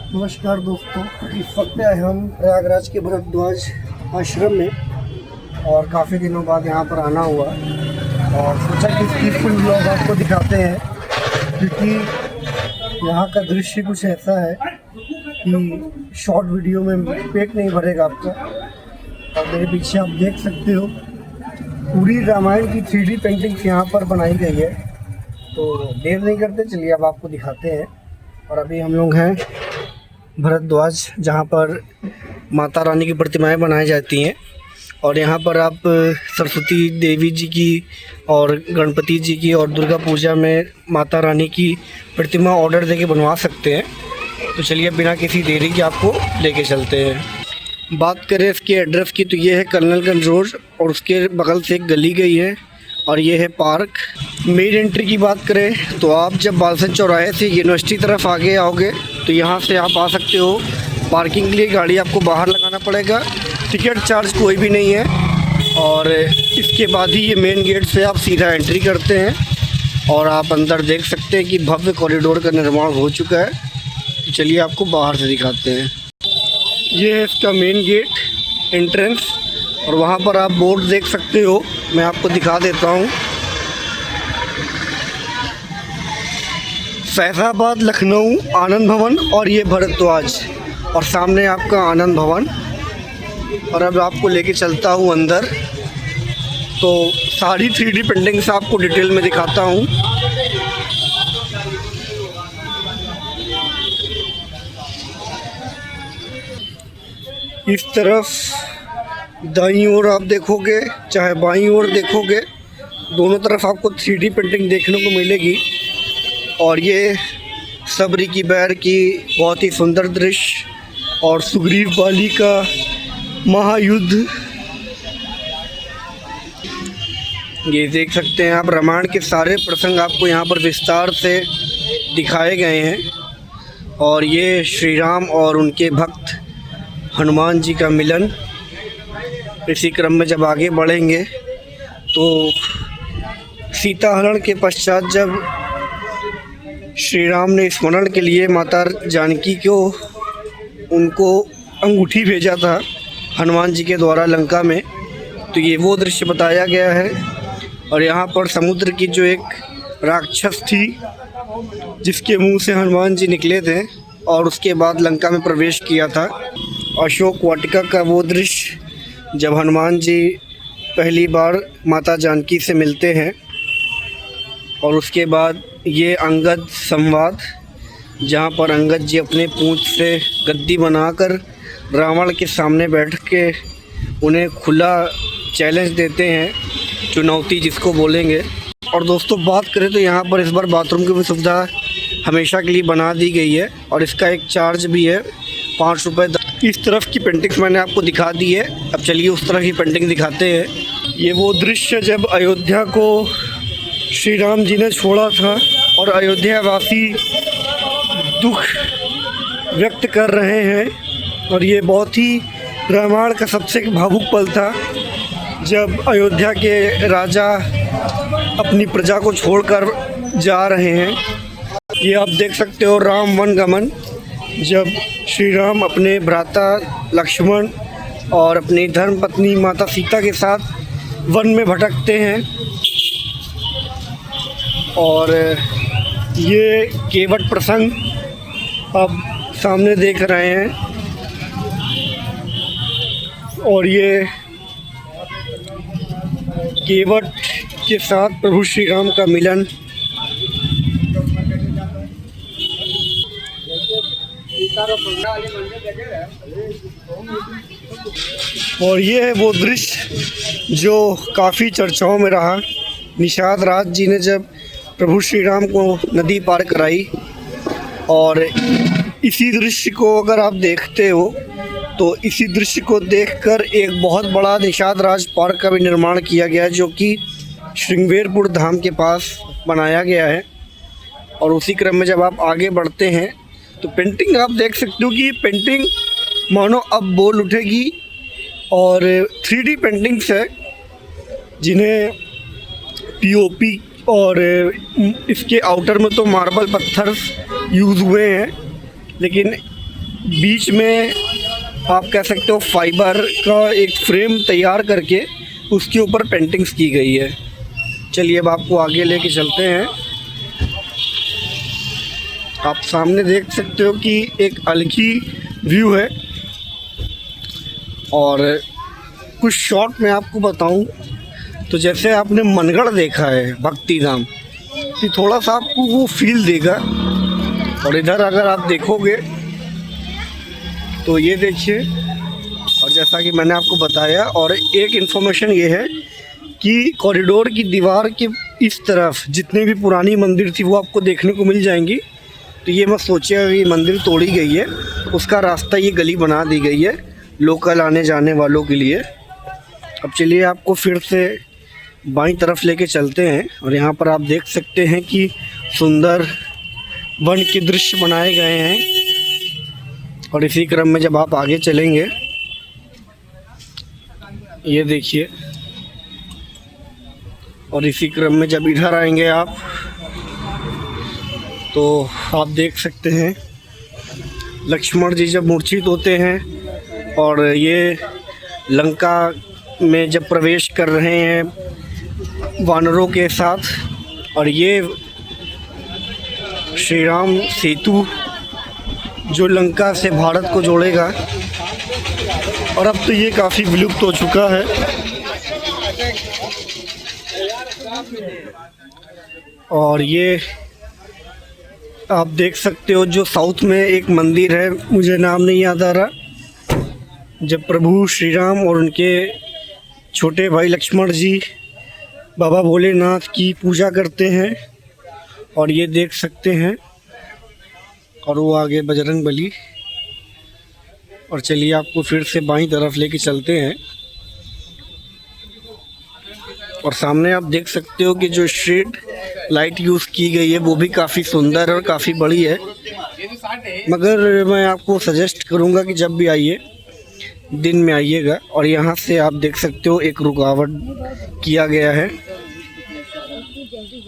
नमस्कार दोस्तों, इस वक्त आए हम प्रयागराज के भरद्वाज आश्रम में और काफ़ी दिनों बाद यहाँ पर आना हुआ और सोचा कि इसकी फुल ब्लॉग आपको दिखाते हैं, क्योंकि यहाँ का दृश्य कुछ ऐसा है कि शॉर्ट वीडियो में पेट नहीं भरेगा आपका। और मेरे पीछे आप देख सकते हो पूरी रामायण की 3D पेंटिंग्स यहाँ पर बनाई गई है। तो देर नहीं करते, चलिए अब आपको दिखाते हैं। और अभी हम लोग हैं भरद्वाज, जहाँ पर माता रानी की प्रतिमाएं बनाई जाती हैं और यहाँ पर आप सरस्वती देवी जी की और गणपति जी की और दुर्गा पूजा में माता रानी की प्रतिमा ऑर्डर देके बनवा सकते हैं। तो चलिए बिना किसी देरी के आपको लेके चलते हैं। बात करें इसके एड्रेस की तो ये है कर्नलगंज रोड और उसके बगल से एक गली गई है और ये है पार्क। मेन एंट्री की बात करें तो आप जब बालसन चौराहे से यूनिवर्सिटी तरफ आगे आओगे तो यहाँ से आप आ सकते हो। पार्किंग के लिए गाड़ी आपको बाहर लगाना पड़ेगा, टिकट चार्ज कोई भी नहीं है। और इसके बाद ही ये मेन गेट से आप सीधा एंट्री करते हैं और आप अंदर देख सकते हैं कि भव्य कॉरिडोर का निर्माण हो चुका है। तो चलिए आपको बाहर से दिखाते हैं। ये है इसका मेन गेट एंट्रेंस और वहाँ पर आप बोर्ड देख सकते हो, मैं आपको दिखा देता हूँ। फैजाबाद, लखनऊ, आनंद भवन और ये भरद्वाज और सामने आपका आनंद भवन। और अब आपको लेके चलता हूँ अंदर, तो सारी 3D पेंटिंग्स आपको डिटेल में दिखाता हूँ। इस तरफ दाईं ओर आप देखोगे चाहे बाईं ओर देखोगे, दोनों तरफ आपको 3D पेंटिंग देखने को मिलेगी। और ये सबरी की बैर की बहुत ही सुंदर दृश्य और सुग्रीव बाली का महायुद्ध, ये देख सकते हैं आप। रामायण के सारे प्रसंग आपको यहाँ पर विस्तार से दिखाए गए हैं। और ये श्री राम और उनके भक्त हनुमान जी का मिलन। इसी क्रम में जब आगे बढ़ेंगे तो सीता हरण के पश्चात जब श्री राम ने स्मरण के लिए माता जानकी को उनको अंगूठी भेजा था हनुमान जी के द्वारा लंका में, तो ये वो दृश्य बताया गया है। और यहाँ पर समुद्र की जो एक राक्षस थी जिसके मुंह से हनुमान जी निकले थे और उसके बाद लंका में प्रवेश किया था। अशोक वाटिका का वो दृश्य जब हनुमान जी पहली बार माता जानकी से मिलते हैं और उसके बाद ये अंगद संवाद, जहाँ पर अंगद जी अपने पूंछ से गद्दी बनाकर रावण के सामने बैठ के उन्हें खुला चैलेंज देते हैं, चुनौती जिसको बोलेंगे। और दोस्तों बात करें तो यहाँ पर इस बार बाथरूम की भी सुविधा हमेशा के लिए बना दी गई है और इसका एक चार्ज भी है 5 रुपये। इस तरफ की पेंटिंग्स मैंने आपको दिखा दी है, अब चलिए उस तरफ की पेंटिंग दिखाते हैं। ये वो दृश्य जब अयोध्या को श्री राम जी ने छोड़ा था और अयोध्या वासी दुख व्यक्त कर रहे हैं। और ये बहुत ही रामायण का सबसे भावुक पल था जब अयोध्या के राजा अपनी प्रजा को छोड़कर जा रहे हैं। ये आप देख सकते हो राम वन गमन, जब श्री राम अपने भ्राता लक्ष्मण और अपनी धर्मपत्नी माता सीता के साथ वन में भटकते हैं। और ये केवट प्रसंग आप सामने देख रहे हैं और ये केवट के साथ प्रभु श्री राम का मिलन। और ये है वो दृश्य जो काफ़ी चर्चाओं में रहा। निषाद राज जी ने जब प्रभु श्री राम को नदी पार कराई और इसी दृश्य को अगर आप देखते हो तो इसी दृश्य को देखकर एक बहुत बड़ा निषाद राज पार्क का भी निर्माण किया गया है, जो कि श्रृंगेरपुर धाम के पास बनाया गया है। और उसी क्रम में जब आप आगे बढ़ते हैं तो पेंटिंग आप देख सकते हो कि ये पेंटिंग मानो अब बोल उठेगी। और 3D पेंटिंग्स है जिन्हें पीओपी और इसके आउटर में तो मार्बल पत्थर यूज़ हुए हैं, लेकिन बीच में आप कह सकते हो फाइबर का एक फ्रेम तैयार करके उसके ऊपर पेंटिंग्स की गई है। चलिए अब आपको आगे लेके चलते हैं। आप सामने देख सकते हो कि एक अलग ही व्यू है। और कुछ शॉट में आपको बताऊं तो जैसे आपने मनगढ़ देखा है भक्ति धाम, कि थोड़ा सा आपको वो फील देगा। और इधर अगर आप देखोगे तो ये देखिए, और जैसा कि मैंने आपको बताया, और एक इन्फॉर्मेशन ये है कि कॉरिडोर की दीवार के इस तरफ जितनी भी पुरानी मंदिर थी वो आपको देखने को मिल जाएंगी। तो ये मत सोचिए ये मंदिर तोड़ी गई है, उसका रास्ता ये गली बना दी गई है लोकल आने जाने वालों के लिए। अब चलिए आपको फिर से बाईं तरफ लेके चलते हैं। और यहाँ पर आप देख सकते हैं कि सुंदर वन के दृश्य बनाए गए हैं। और इसी क्रम में जब आप आगे चलेंगे, ये देखिए, और इसी क्रम में जब इधर आएंगे आप तो आप देख सकते हैं लक्ष्मण जी जब मूर्छित होते हैं और ये लंका में जब प्रवेश कर रहे हैं वानरों के साथ, और ये श्री राम सेतु जो लंका से भारत को जोड़ेगा। और अब तो ये काफ़ी विलुप्त हो चुका है। और ये आप देख सकते हो जो साउथ में एक मंदिर है, मुझे नाम नहीं याद आ रहा, जब प्रभु श्री राम और उनके छोटे भाई लक्ष्मण जी बाबा भोलेनाथ की पूजा करते हैं। और ये देख सकते हैं, और वो आगे बजरंग बली। और चलिए आपको फिर से बाईं तरफ लेके चलते हैं। और सामने आप देख सकते हो कि जो स्ट्रीट लाइट यूज़ की गई है वो भी काफ़ी सुंदर और काफ़ी बड़ी है। मगर मैं आपको सजेस्ट करूंगा कि जब भी आइए दिन में आइएगा। और यहाँ से आप देख सकते हो एक रुकावट किया गया है।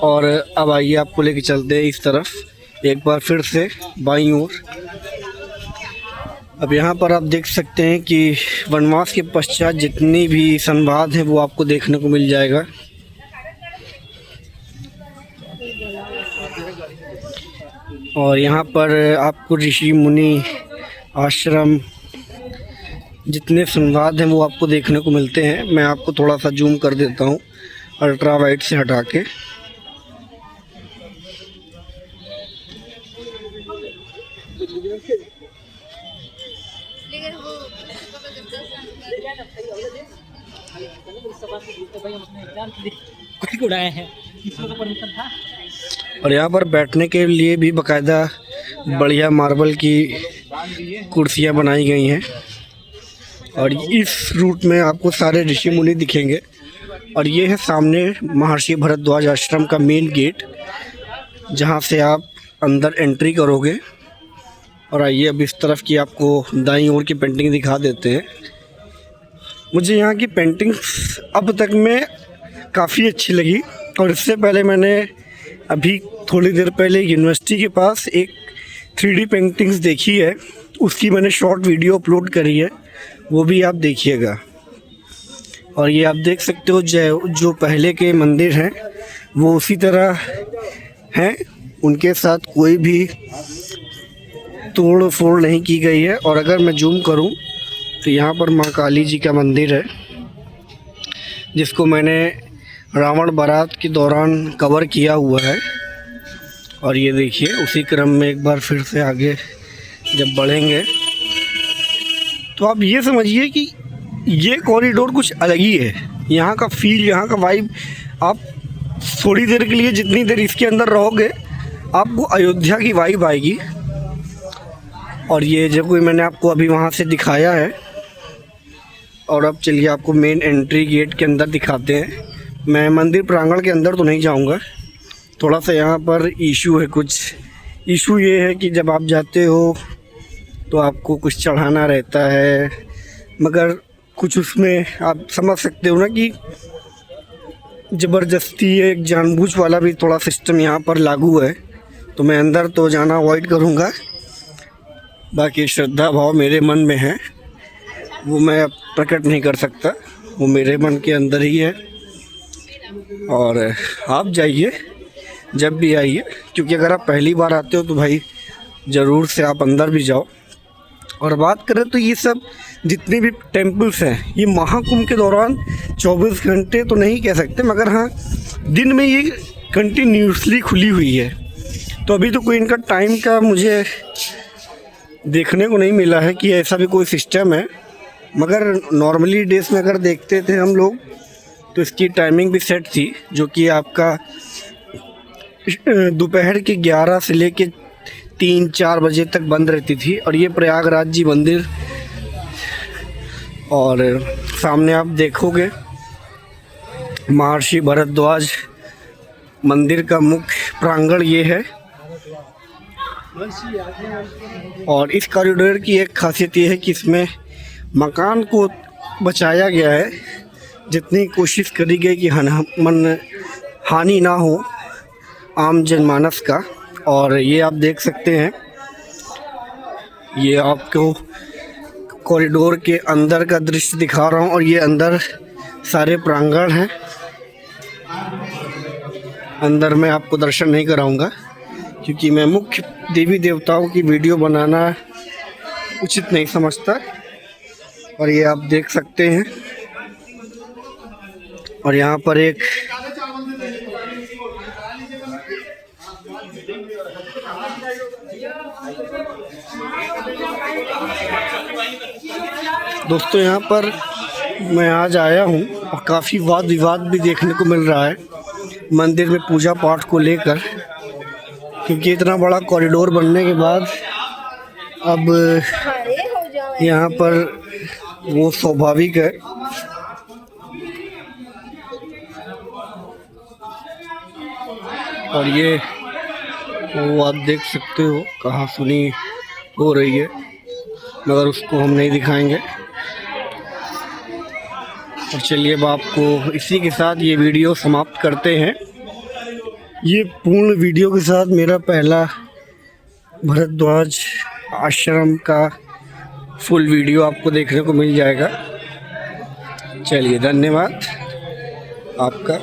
और अब आइए आपको लेके चलते हैं इस तरफ एक बार फिर से बाईं ओर। अब यहाँ पर आप देख सकते हैं कि वनवास के पश्चात जितनी भी संवाद हैं वो आपको देखने को मिल जाएगा। और यहाँ पर आपको ऋषि मुनि आश्रम जितने संवाद हैं वो आपको देखने को मिलते हैं। मैं आपको थोड़ा सा जूम कर देता हूँ अल्ट्रा वाइड से हटा के। और यहाँ पर बैठने के लिए भी बाकायदा बढ़िया मार्बल की कुर्सियाँ बनाई गई हैं। और इस रूट में आपको सारे ऋषि मुनि दिखेंगे। और ये है सामने महर्षि भरद्वाज आश्रम का मेन गेट, जहाँ से आप अंदर एंट्री करोगे। और आइए अब इस तरफ की आपको दाईं ओर की पेंटिंग दिखा देते हैं। मुझे यहाँ की पेंटिंग्स अब तक में काफ़ी अच्छी लगी। और इससे पहले मैंने अभी थोड़ी देर पहले यूनिवर्सिटी के पास एक 3D पेंटिंग्स देखी है, उसकी मैंने शॉर्ट वीडियो अपलोड करी है, वो भी आप देखिएगा। और ये आप देख सकते हो जो पहले के मंदिर हैं वो उसी तरह हैं, उनके साथ कोई भी तोड़ फोड़ नहीं की गई है। और अगर मैं जूम करूं तो यहाँ पर माँ काली जी का मंदिर है, जिसको मैंने रावण बारात के दौरान कवर किया हुआ है। और ये देखिए उसी क्रम में एक बार फिर से आगे जब बढ़ेंगे तो आप ये समझिए कि ये कॉरिडोर कुछ अलग ही है। यहाँ का फील, यहाँ का वाइब, आप थोड़ी देर के लिए जितनी देर इसके अंदर रहोगे आपको अयोध्या की वाइब आएगी। और ये जो कोई मैंने आपको अभी वहाँ से दिखाया है। और अब चलिए आपको मेन एंट्री गेट के अंदर दिखाते हैं। मैं मंदिर प्रांगण के अंदर तो नहीं जाऊँगा, थोड़ा सा यहाँ पर इशू है। कुछ इशू ये है कि जब आप जाते हो तो आपको कुछ चढ़ाना रहता है, मगर कुछ उसमें आप समझ सकते हो ना कि ज़बरदस्ती एक जानबूझ वाला भी थोड़ा सिस्टम यहाँ पर लागू है। तो मैं अंदर तो जाना अवॉइड करूँगा। बाकी श्रद्धा भाव मेरे मन में है, वो मैं अब प्रकट नहीं कर सकता, वो मेरे मन के अंदर ही है। और आप जाइए, जब भी आइए, क्योंकि अगर आप पहली बार आते हो तो भाई ज़रूर से आप अंदर भी जाओ। और बात करें तो ये सब जितने भी टेम्पल्स हैं ये महाकुंभ के दौरान 24 घंटे तो नहीं कह सकते, मगर हाँ दिन में ये कंटिन्यूसली खुली हुई है। तो अभी तो कोई इनका टाइम का मुझे देखने को नहीं मिला है कि ऐसा भी कोई सिस्टम है, मगर नॉर्मली डेज में अगर देखते थे हम लोग तो इसकी टाइमिंग भी सेट थी, जो कि आपका दोपहर के 11 से लेके 3-4 बजे तक बंद रहती थी। और ये प्रयागराज जी मंदिर, और सामने आप देखोगे महर्षि भारद्वाज मंदिर का मुख्य प्रांगण ये है। और इस कॉरिडोर की एक खासियत ये है कि इसमें मकान को बचाया गया है, जितनी कोशिश करी गई कि हानि ना हो आम जनमानस का। और ये आप देख सकते हैं, ये आपको कॉरिडोर के अंदर का दृश्य दिखा रहा हूँ, और ये अंदर सारे प्रांगण हैं। अंदर मैं आपको दर्शन नहीं कराऊंगा क्योंकि मैं मुख्य देवी देवताओं की वीडियो बनाना उचित नहीं समझता। और ये आप देख सकते हैं, और यहाँ पर एक दोस्तों यहाँ पर मैं आज आया हूँ और काफ़ी वाद विवाद भी देखने को मिल रहा है मंदिर में पूजा पाठ को लेकर, क्योंकि इतना बड़ा कॉरिडोर बनने के बाद अब यहाँ पर वो स्वाभाविक है। और ये वो आप देख सकते हो कहाँ सुनी हो रही है, मगर उसको हम नहीं दिखाएंगे। और चलिए अब आपको इसी के साथ ये वीडियो समाप्त करते हैं। ये पूर्ण वीडियो के साथ मेरा पहला भारद्वाज आश्रम का फुल वीडियो आपको देखने को मिल जाएगा। चलिए धन्यवाद आपका।